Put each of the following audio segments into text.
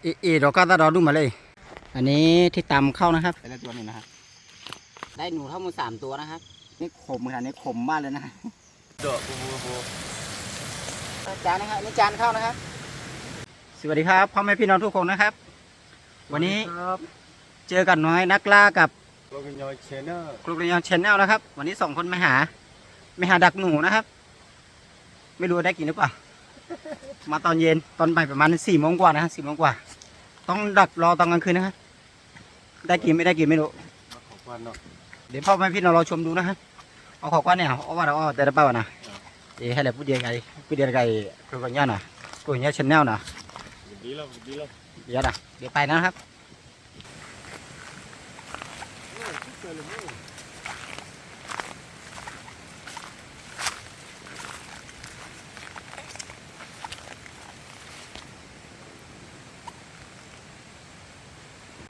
เราก็ต้องรอดูมาเลยอันนี้ที่ตำเข้านะครับแต่ละตัวนี่นะครับได้หนูทั้งหมด3 ตัวนะครับนี่ขมขนาดนี้ขมมากเลยนะเดอะบูจานนะครับนี่จานเข้านะครับสวัสดีครับพ่อแม่พี่น้องทุกคนนะครับวันนี้เจอกันน้อยนักล่ากับครูกระยองชแนลนะครับวันนี้2 คนมาหาดักหนูนะครับไม่รู้ได้กินหรือเปล่ามาตอนเย็นตอนบ่ายประมาณ4 โมงกว่านะ4 โมงกว่าต้องดักรอตอนกลางคืนนะครับได้กินไม่ได้กินไม่รู้เดี๋ยวพ่อแม่พี่น้องเราชมดูนะฮะเอาขอกว่าเนี่ยเอาว่าเราแต่ละเป้านะให้เราพูดเดียวกันครูกระยองนะครูกระยองชแนลนะดีแล้วเดี๋ยวไปนะครับ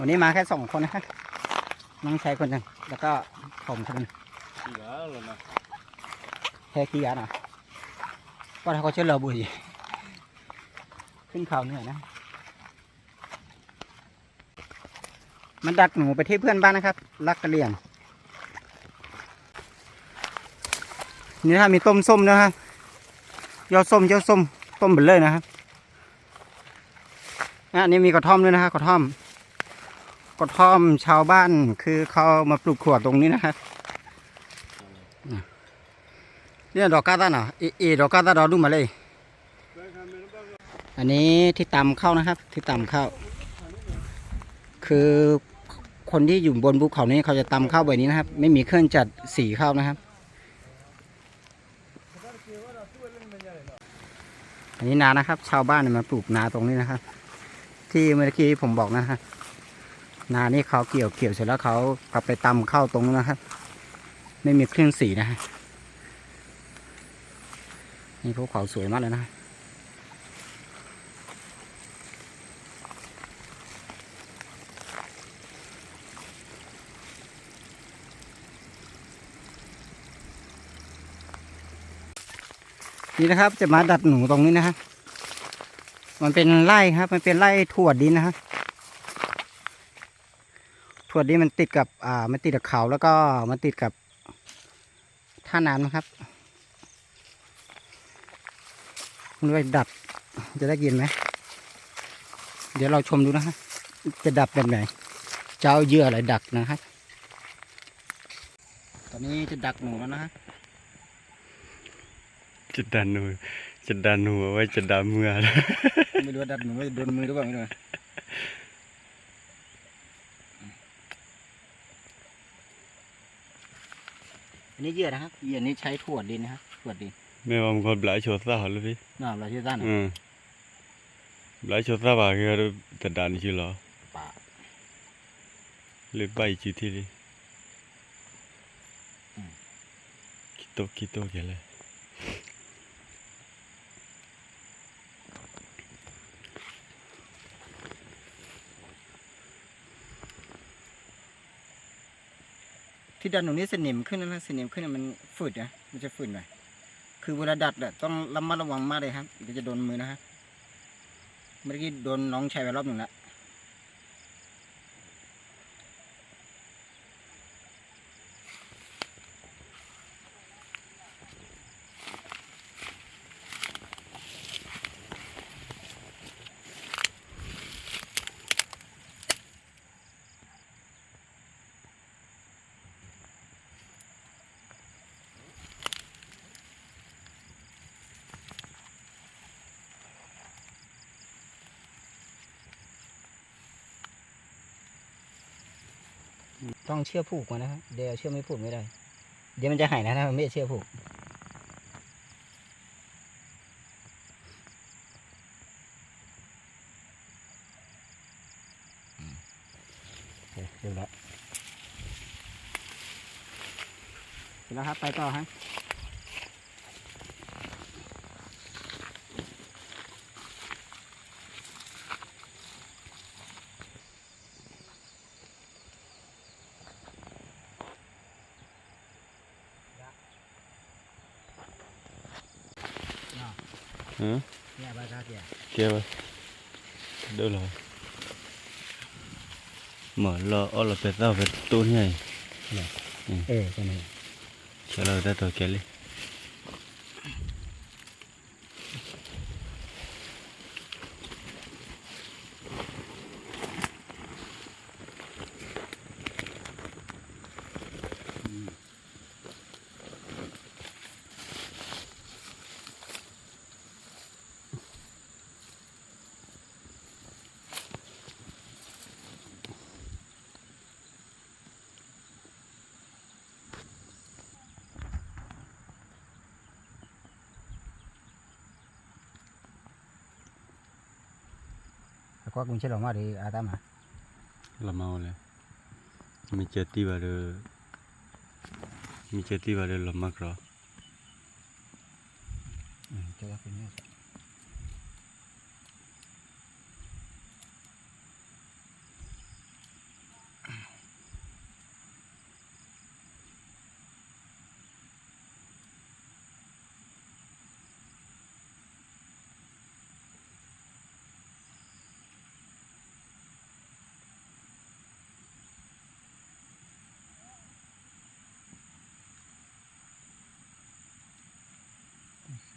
วันนี้มาแค่2 คนนะครับน้องชายคนหนึ่งแล้วก็ผมคนหนึ่งแค่ขี้ยาหน่อยก็ถ้าเขาเชื่อเราบุยขึ้นเขาเหนื่อยนะมันดักหนูไปที่เพื่อนบ้านนะครับรักกระเลียงนี่ถ้ามีต้มส้มนะครับยอดส้มต้มเบลเลยนะครับอันนี้มีกระท่อมด้วยนะครับกระท่อมชาวบ้านคือเขามาปลูกขวดตรงนี้นะครับเนี่ยดอกกาตาเนาะดอกกาตาเราดูมาเลยอันนี้ที่ตำเข้านะครับที่ตำเข้าคือคนที่อยู่บนภูเขานี้เขาจะตำข้าวแบบนี้นะครับไม่มีเครื่องจัดสีข้าวนะครับอันนี้นานะครับชาวบ้านมาปลูกนาตรงนี้นะครับที่เมื่อกี้ผมบอกนะฮะนานี่เขาเกี่ยวเสร็จแล้วเขากลับไปตำข้าวตรงนู้นนะครับไม่มีเครื่องสีนะฮะนี่ภูเขาสวยมากเลยนะนี่นะครับจะมาดัดหนูตรงนี้นะฮะมันเป็นไร่ครับมันเป็นไร่ถั่วดินนะครับถั่วดินมันติดกับมันติดกับเขาแล้วก็มันติดกับท่าน้ำนะครับมันไปดัดจะได้กินไหมเดี๋ยวเราชมดูนะฮะจะดัดแบบไหนจะเอาเหยื่ออะไรดักนะครับตอนนี้จะดักหนูแล้วนะฮะจะดันหนูเอาไว้จะดันมือไม่รู้ดัดหนูไม่โดนมือหรือเปล่าไม่รู้อันนี้เหยื่อนะครับเหยื่อนี้ใช้ถั่วดินนะครับถั่วดินไม่ว่ามันคนหลายโชว์ซ่าหรือพี่น่าเราชื่อด้านหลายโชว์ซ่าบ่าคือจะดันชื่อหรอป่าเลยใบชื่อที่นี่คิโตแกเลยที่ดันหนูนี้สนิมขึ้นนะสนิมขึ้นมันฝืดนะมันจะฝืดหน่อยคือเวลาดัดต้องระมัดระวังมากเลยครับเดี๋ยวจะโดนมือนะฮะเมื่อกี้โดนน้องชายไปรอบหนึ่งแล้วต้องเชือกผูกมานะครับเดี๋ยวเชือกไม่ผูกไม่ได้เดี๋ยวมันจะหายนะถ้ามันไม่เชือกผูกเดี๋ยวแล้วครับไปต่อฮะเนี่ยบ้าจ้าเกี่ยไปเดี๋ยวเลย mà lo ở là phải tao phải tu nhảy cái này cho là ta tổ kiến đi có cũng chết mà đi à ta mà là mau này mình chơi ti vào được mình chơi ti vào được là mắc rồi cho cái này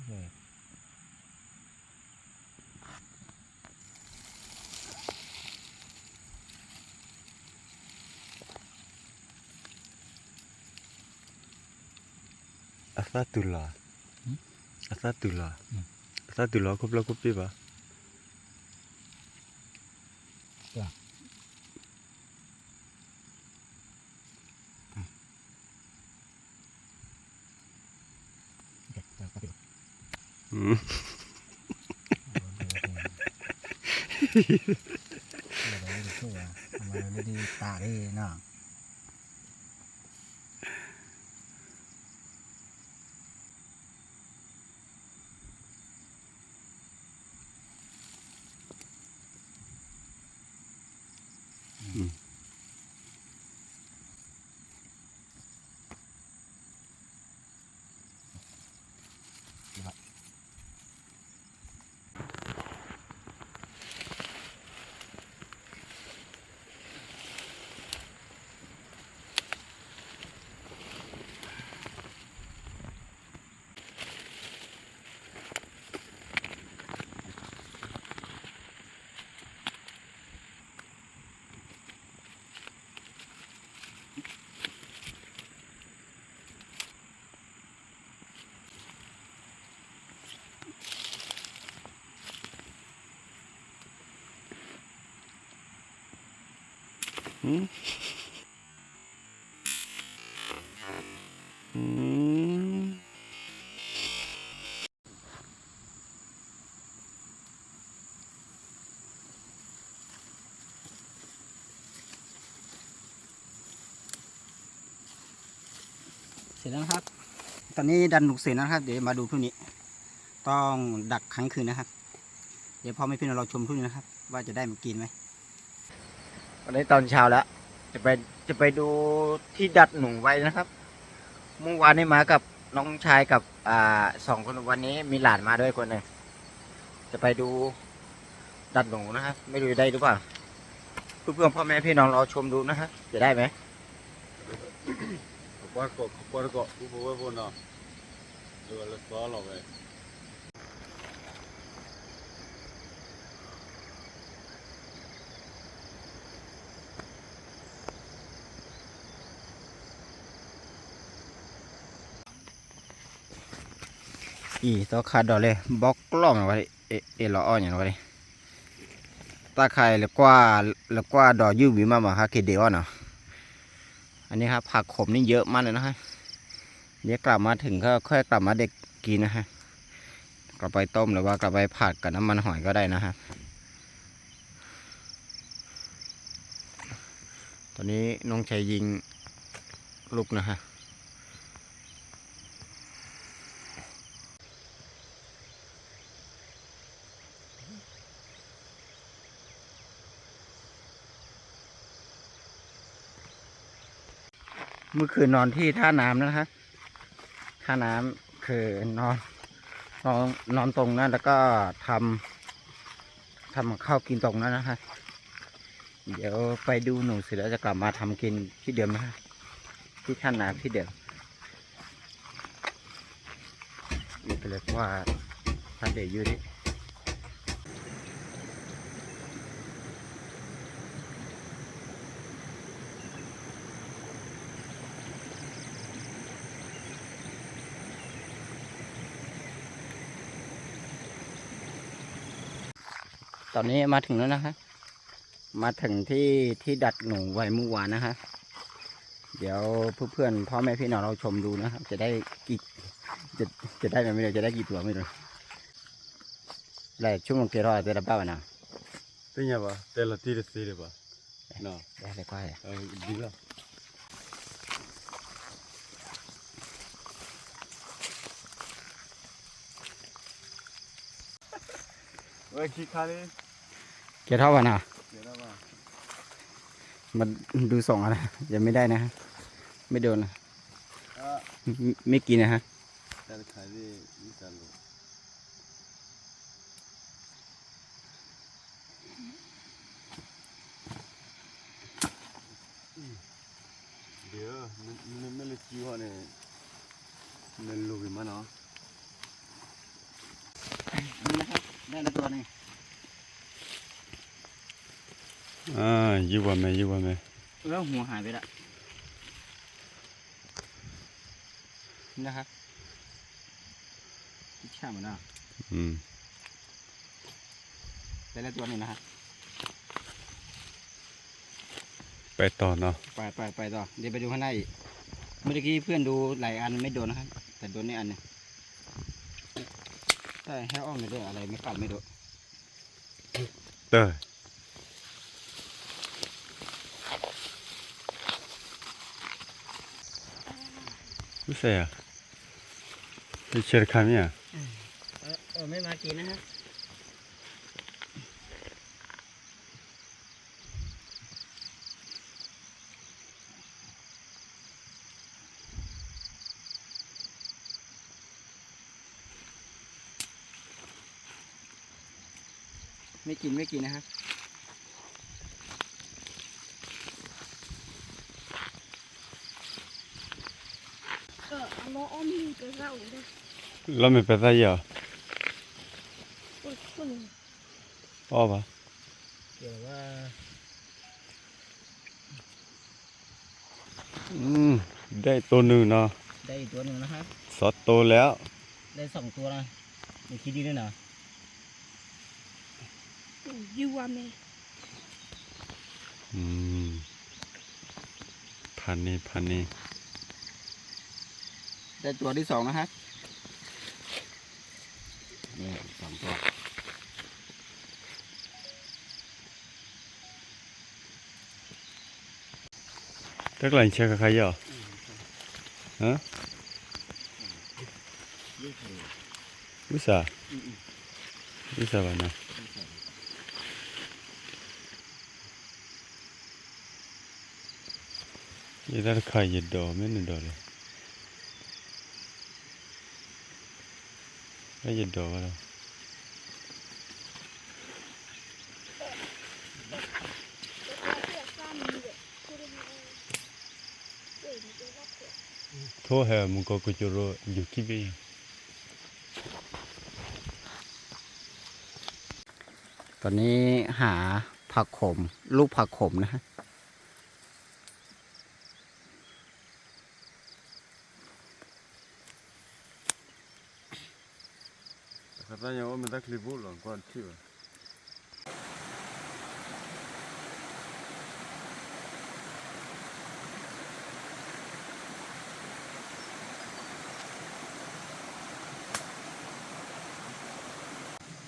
rồi Asatullah Asatullah Asatullah cúp lo cúp đi bà mà đi tạ đi nàoเสร็จแล้วนะครับตอนนี้ดันหนุกเสร็จแล้วนะครับเดี๋ยวมาดูพรุ่งนี้ต้องดักครั้งคืนนะครับเดี๋ยวพ่อแม่พี่น้องเราชมพรุ่งนี้นะครับว่าจะได้มากินไหมวันนี้ตอนเช้าแล้วจะไปดูที่ดัดหนูไว้นะครับเมื่อวานนี้มากับน้องชายกับ2 คนวันนี้มีหลานมาด้วยคนหนึ่งจะไปดูดัดหนูนะครับไม่รู้ได้หรือเปล่าเพื่อนพ่อแม่พี่น้องเราชมดูนะฮะจะได้ไหมCuarco, huevo no. Luego les puedo lo ve. อีตัวขาดดอกเลยบล็อกกล้องอะไรเอละอ้ออย่างไรตาไข่แล้วกว่าดอกยืดวิมาฮะเคเดียวเนาะอันนี้ครับผักขมนี่เยอะมากเลยนะฮะเดี๋ยวกลับมาถึงก็ค่อยกลับมาเด็กกินนะฮะกลับไปต้มหรือว่ากลับไปผัดกับน้ำมันหอยก็ได้นะฮะตอนนี้น้องชายยิงลูกนะฮะเมื่อคืนนอนที่ท่าน้ำนะครับท่าน้ำคือนอนตรงนั้นแล้วก็ทำข้าวกินตรงนั้นนะฮะ เดี๋ยวไปดูหนูเสร็จแล้วจะกลับมาทำกินที่เดิมนะฮะที่ท่าน้ำที่เดิมนี่ไปเลยเพราะว่าท่านเดี๋ยวอยู่ดิตอนนี้มาถึงแล้วนะฮะมาถึงที่ดัดหนูไว้เมื่อวานนะฮะเดี๋ยวเพื่อนๆพ่อแม่พี่น้องเราชมดูนะครับจะได้กี่จะได้ไม่รู้จะได้กี่ตัวไม่รู้แล้วช่วงเกี่ยวกับจะรับบ้างนะ Tenha ba, tela tira tira ba. No. ได้เลยก็ได้ Diga. Oi, que cara. เกี่ยวเท่ากันนะ Era ba. มันดูส่งอะไรยังไม่ได้นะฮะไม่โดนนะ Ah, ไม่กินนะฮะ tela cara, italo. Dia, me le kiwa ne. Ne lugi mana. นี่นะครับได้ละตัวนึง Ah, yiwa me. แล้วหัวหายไปละนี่นะครับช่างมันนะ ได้ละตัวนึงนะฮะ ไปต่อเนาะ ไปต่อเดี๋ยวไปดูข้างหน้าอีกเมื่อกี้เพื่อนดูหลายอันไม่โดนนะครับแต่โดนนี่อันนึงใช่ให้อ้อมไปด้วยอะไรไม่กัดไม่โดน เตอรู้สึกอ่ะไปเชิญคำเนี่ย ไม่มากินนะฮะไม่กินนะครับ Nó ôm như cái rau đây. เราไม่ไปได้เหรอ Ôi, con này. อ้อปะ เกี่ยวว่า ได้ตัวหนึ่งเนาะ ได้อีกตัวหนึ่งนะครับ สอดโตแล้ว ได้2 ตัวนะมีคิดดีด้วยนะ You want me? พันนี้ ได้ตัวที่2นะครับนี่2 ตัว ถ้าหลังเช็คกับใครเหรอฮะวิสาบ้านะยี่ด้านใครยัดดอไม่หนึ่งดอเลยไม่ยัดดอวะเรา โทษแห่มึงก็จะรออยู่ที่นี่ ตอนนี้หาผักขมลูกผักขมนะฮะ katanya wameenda Kilivulu kwa Antiwa.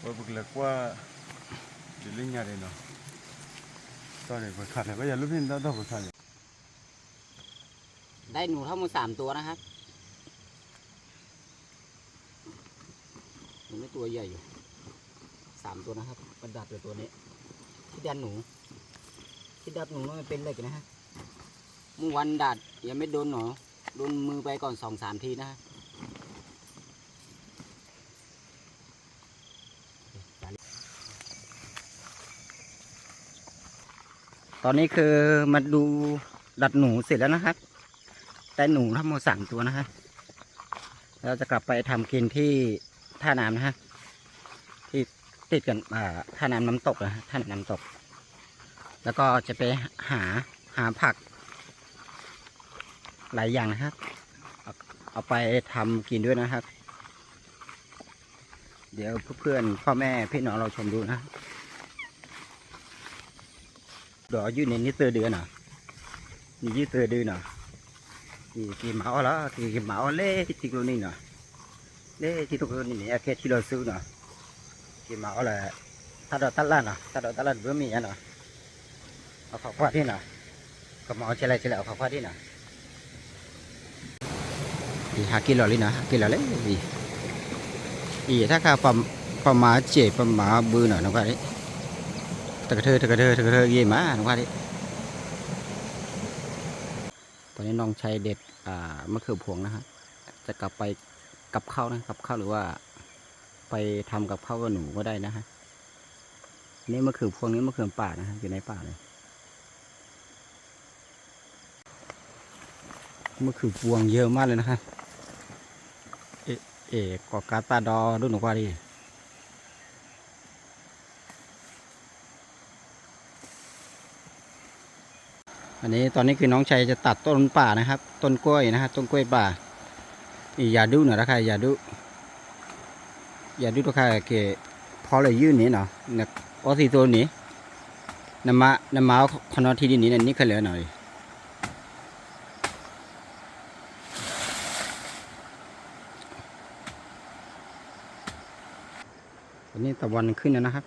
Wewe kwa dilinya reno. Tone kwa kana kwa ya lupin da kwa kana. ได้หนูทั้งหมด3 ตัวนะครับหนูไม่ตัวใหญ่อยู่3 ตัวนะครับกระดับตัวนี้ที่ดันหนูมันเป็นเหล็กนะฮะเมื่อวันดัดยังไม่โดนหนูโดนมือไปก่อน2-3 ทีนะฮะ ตอนนี้คือมาดูดัดหนูเสร็จแล้วนะครับได้หนูทั้งหมด3 ตัวนะฮะเราจะกลับไปทำกินที่ท่าน้ำนะฮะที่ติดกันท่าน้ำน้ำตกนะฮะท่าน้ำตก แล้วก็จะไปหาผักหลายอย่างนะครับเอาไปทำกินด้วยนะครับ เดี๋ยวเพื่อนพ่อแม่พี่น้องเราชมดูนะđỏ dưới này tơ đưa nè dưới tơ đưa nè thì máu đó thì máu lê thì cô này nè lê thì cô này nè cái thì đồ sư nè thì máu là ta đỏ tát lan bữa mì nè ở khóc qua đi nè còn máu chơi lại ở khóc qua đi nè thì 5 kg đi nè 5 kg lấy gì thìถ้าข้าปลาหมาเจ็บปลาหมาบืนหน่อยน้องว่าดิตะกระเทอเยี่ยมาน้องว่าดิตอนนี้น้องชัยเด็ดมะเขือพวงนะฮะจะกลับไปกับข้าวนะกับข้าวหรือว่าไปทำกับข้าวกับหนูก็ได้นะฮะนี่มะเขือพวงนี้มะเขือป่านะฮะอยู่ในป่าเลยมะเขือพวงเยอะมากเลยนะฮะกอกาตาดอดูหนูว่าดิอันนี้ตอนนี้คือน้องชัยจะตัดต้นป่านะครับต้นกล้วยนะฮะต้นกล้วยป่าอย่าดูหน่อยนะใครอย่าดูตัวใครเกะพอเลยยื่นนี้เนาะเนี่ยโอซีตัวนี้น้ำมาคอนอทีนี้นี่เคยเหลือหน่อยตอนนี้ตะวันขึ้นแล้วนะครับ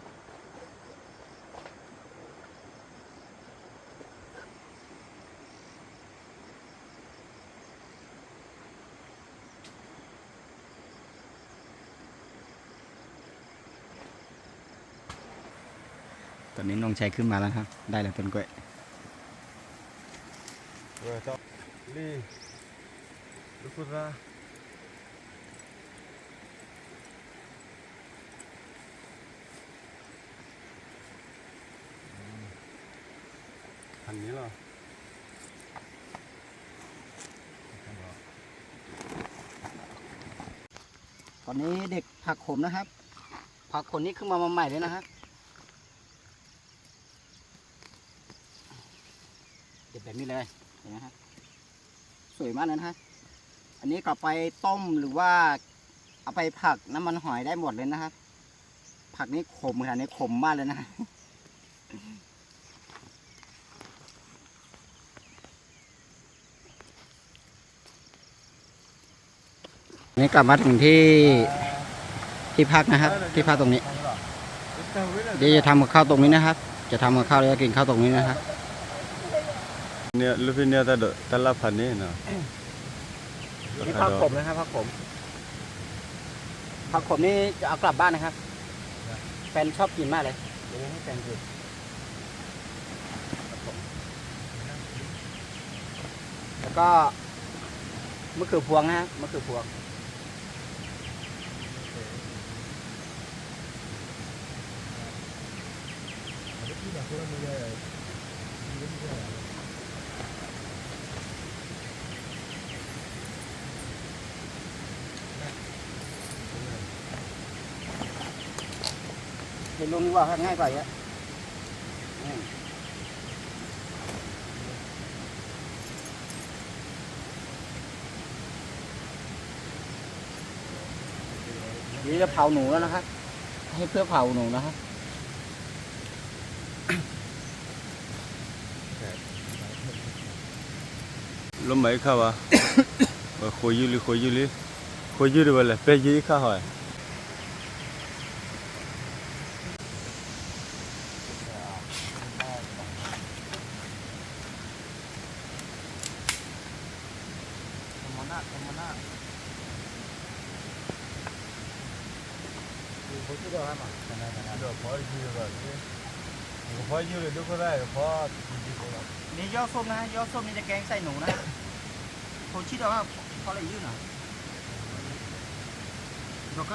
ตอนนี้น้องชัยขึ้นมาแล้วครับได้แล้วต้นกล้วยลีดูฟุตราอันนี้เหรอตอนนี้เด็กผักขมนะครับผักขมนี้ขึ้นมาใหม่เลยนะครับเด็ดแบบนี้เลยเห็นไหมครับสวยมากเลยนะฮะอันนี้ก็ไปต้มหรือว่าเอาไปผักน้ำมันหอยได้หมดเลยนะครับผักนี้ขมขนาดนี้ขมมากเลยนะนี่กลับมาถึงที่พักนะครับที่พักตรงนี้เดี๋ยวจะทำกับข้าวตรงนี้นะครับจะทำกับข้าวแล้วกินข้าวตรงนี้นะครับเนี่ยลูกพี่เนี่ยตลาดพันนี้เนาะนี่ผักขมนะครับผักขมนี่จะเอากลับบ้านนะครับแฟนชอบกินมากเลยเดี๋ยวให้แฟนกินแล้วก็มะเขือพวงนะครับมะเขือพวงเห็นลงดีกว่าง่ายกว่าเยอะนี่จะเผาหนูแล้วนะครับให้เพื่อเผาหนูนะครับลมไหมข้าวะคุยยืดไปเลยเป๊ยยืดข้าวหอยพอยืดดูก็ได้พอนี่ยอดส้มนะยอดส้มนี่จะแกงใส่หนูนะผมคิดว่าพออะไรยืดหน่อยดอก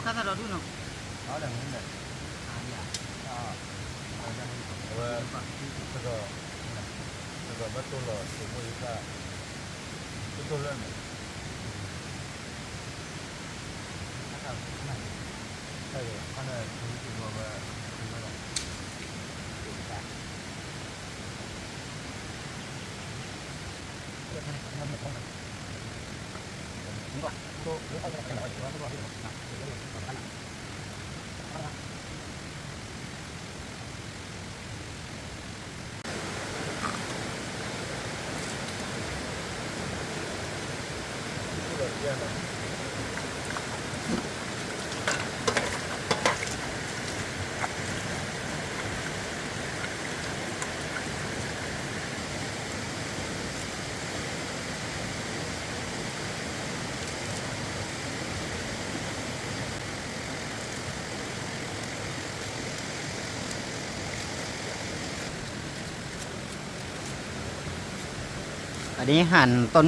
ถ้าเราดูหน่อยเอาอย่างนี้เลยอย่า อันนี้หั่นต้น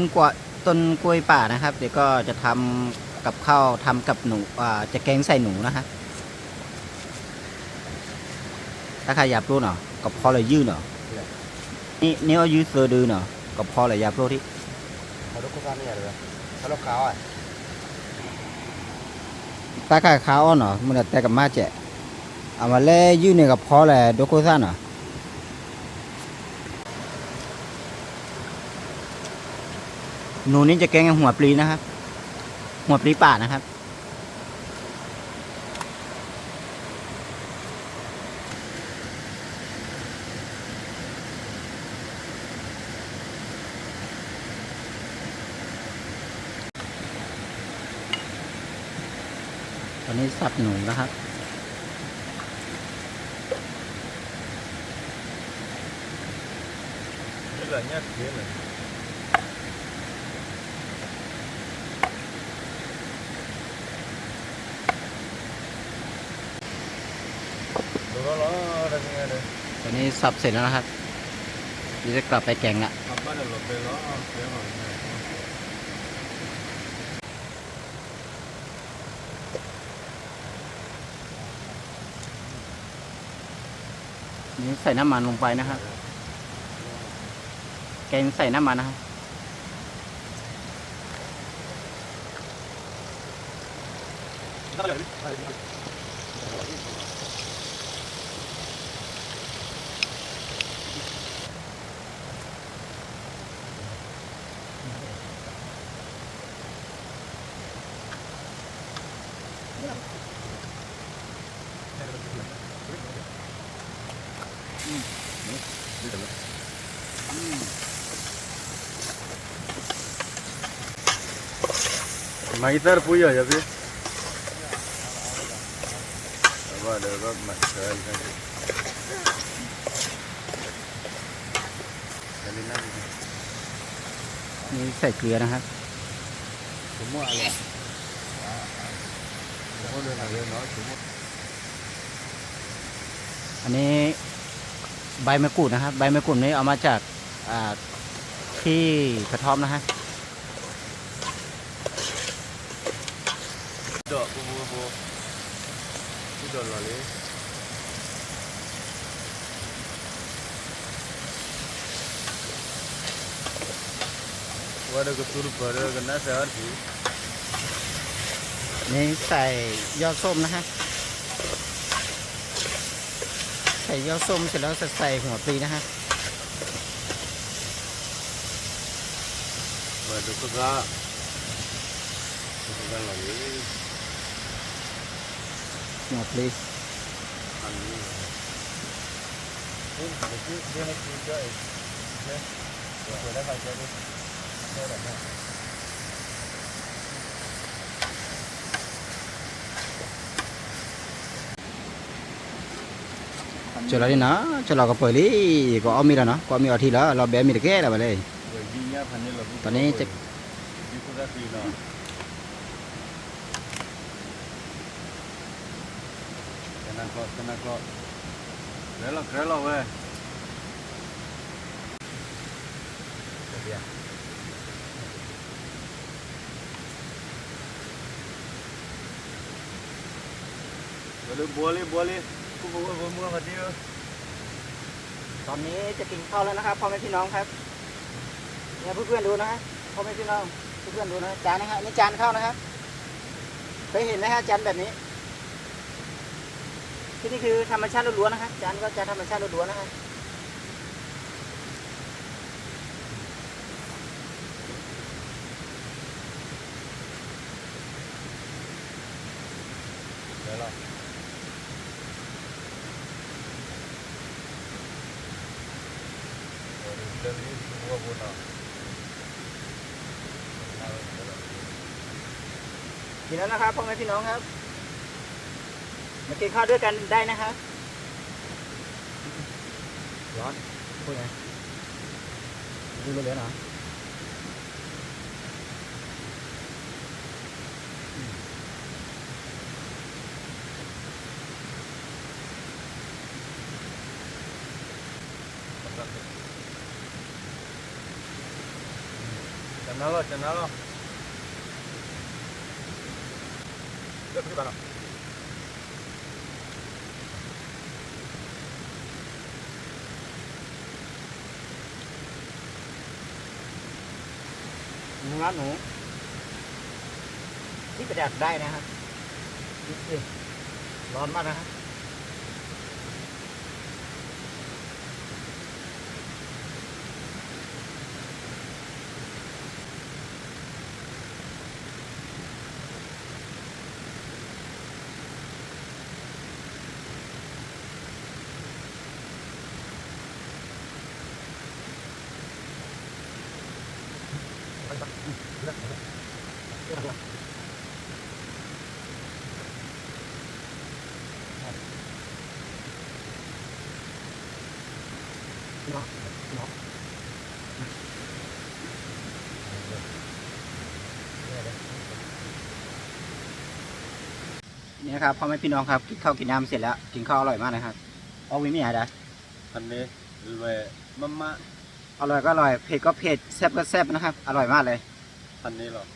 กล้วยป่านะครับเดี๋ยวก็จะทำกับข้าวทำกับหนูจะแกงใส่หนูนะฮะถ้าใครอยากรู้เนาะกับพอเลยยืดเนาะนี่เอายืดเสือดือเนาะกับพอเลยอยากรู้ที่ถ้าใครข้าวเนาะมันแต่กับมาเจ๊เอามาเล่ยืดเนี่ยกับพอเลยดกุซ่าเนาะหนูนี่จะแกงหัวปลีนะครับหัวปลีป่านะครับตอนนี้สับหนูนะครับตอนนี้สับเสร็จแล้วนะครับเดี๋ยวจะกลับไปแกงละนี่ใส่น้ำมันลงไปนะครับแกงใส่น้ำมันนะครับMaitar puya ya sih. Coba dulu makan kan. Kali nanti. นี่ใส่เกลือนะครับ Semua ada. Semua udah ada no semua. อันนี้ใบมะกรูดนะครับใบมะกรูดนี้เอามาจากที่กระท่อมนะฮะ Dok, bu. Udah lah le. Waduh ketur baru kena sehar sih. นี่ใส่ยอดส้มนะฮะใส่ยอดส้มเสร็จแล้วจะใส่หัวปลีนะฮะ Waduh kagak. Kagak lagi. หัวปลี Ani. Dia nak juga eh. Ya. Boleh baca tu. Boleh tak? จุดอะไรนะจุดเราก็เปิดเลยก็เอามีแล้วเนาะก็มีเอาทีแล้วเราแบมีแต่แก่แล้วไปเลย Baginya panel lagi. ตอนนี้จะ Itu dah sih Kena kok. Kerela weh. Ya. Boleh. Aku bawa mati. ตอนนี้จะกินข้าวแล้วนะครับพ่อแม่พี่น้องครับเนี่ยเพื่อนๆดูนะฮะพ่อแม่พี่น้องเพื่อนๆดูนะจานนะฮะนี่จานข้าวนะครับเคยเห็นไหมฮะจานแบบนี้ที่นี่คือธรรมชาติล้วนๆนะครับจานก็จะธรรมชาติล้วนๆนะครับกินแล้วนะครับพ่อแม่พี่น้องครับมากินข้าวด้วยกันได้นะครับร้อนพูดไงดูเลยเหรอcenalo. Lihat ke sana. หนูหนูที่ประดับได้นะครับดูสิร้อนมากนะครับนี่นะครับพ่อแม่พี่น้องครับกินข้าวกินน้ำเสร็จแล้วกินข้าวอร่อยมากนะครับเอาวิมีอะไร Aneh, dua mama อร่อยก็อร่อยเผ็ดก็เผ็ดแซ่บก็แซ่บนะครับอร่อยมากเลย aneh loh.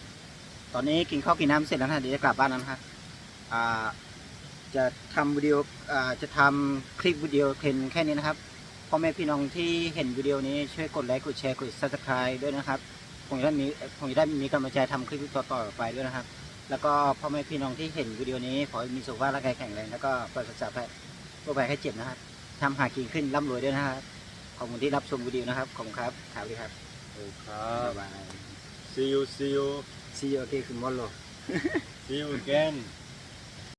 ตอนนี้กินข้าวกินน้ำเสร็จแล้วนะเดี๋ยวจะกลับบ้านแล้วนะครับจะทำวิดีโอจะทำคลิปวิดีโอเพียงแค่นี้นะครับพ่อแม่พี่น้องที่เห็นวิดีโอนี้ช่วยกดไลค์กดแชร์กด Subscribe ด้วยนะครับผมจะได้มีกำลังใจทำคลิปต่อๆไปด้วยนะครับแล้วก็พ่อแม่พี่น้องที่เห็นวิดีโอนี้ขอให้มีสุขภาพร่างกายแข็งแรงแล้วก็ปราศจากโรคภัยไข้เจ็บนะครับทำหากินขึ้นร่ำรวยด้วยนะครับขอบคุณที่รับชมวิดีโอนะครับขอบคุณครับสวัสดีครับ Okay. บ๊ายบาย See you. See you again tomorrow See you again.